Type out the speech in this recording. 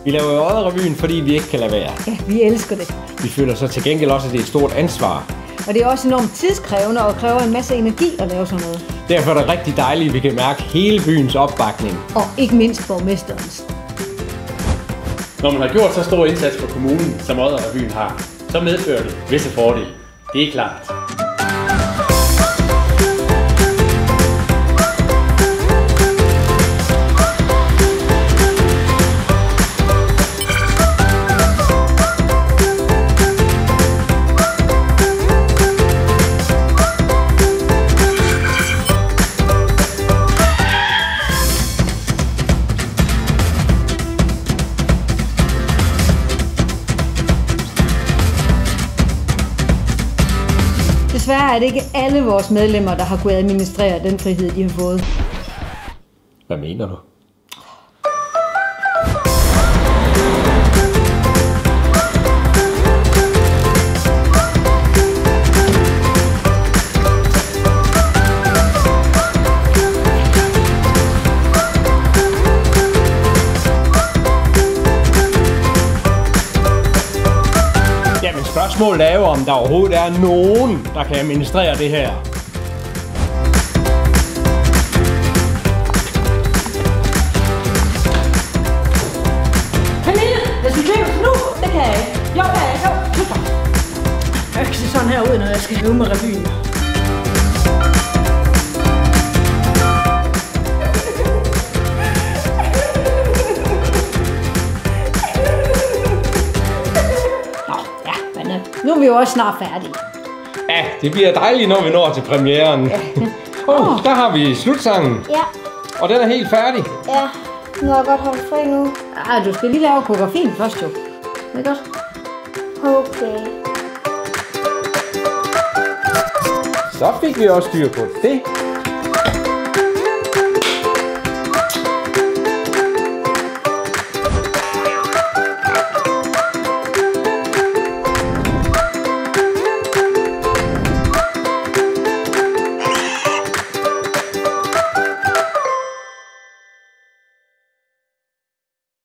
Vi laver jo Odderevyen, fordi vi ikke kan lade være. Ja, vi elsker det. Vi føler så til gengæld også, at det er et stort ansvar. Og det er også enormt tidskrævende og kræver en masse energi at lave sådan noget. Derfor er det rigtig dejligt, at vi kan mærke hele byens opbakning. Og ikke mindst borgmesterens. Når man har gjort så stor indsats for kommunen, som Odderevyen har, så medfører det visse fordele. Det er klart. Desværre er det ikke alle vores medlemmer, der har kunnet administrere den frihed, de har fået. Hvad mener du? Jamen spørgsmålet er jo, om der overhovedet er nogen, der kan administrere det her. Pernille, jeg skal klippe nu. Det kan jeg ikke. Jo, det kan jeg. Jo, klip dig. Jeg kan se sådan her ud, når jeg skal øve med revyen. Nu er vi jo også snart færdige. Ja, det bliver dejligt, når vi når til premieren. Ja. Der har vi slutsangen. Ja. Og den er helt færdig. Ja, nu har jeg godt holdt fri nu. Du skal lige lave koreografien først jo. Ikke også? Okay. Så fik vi også styr på det.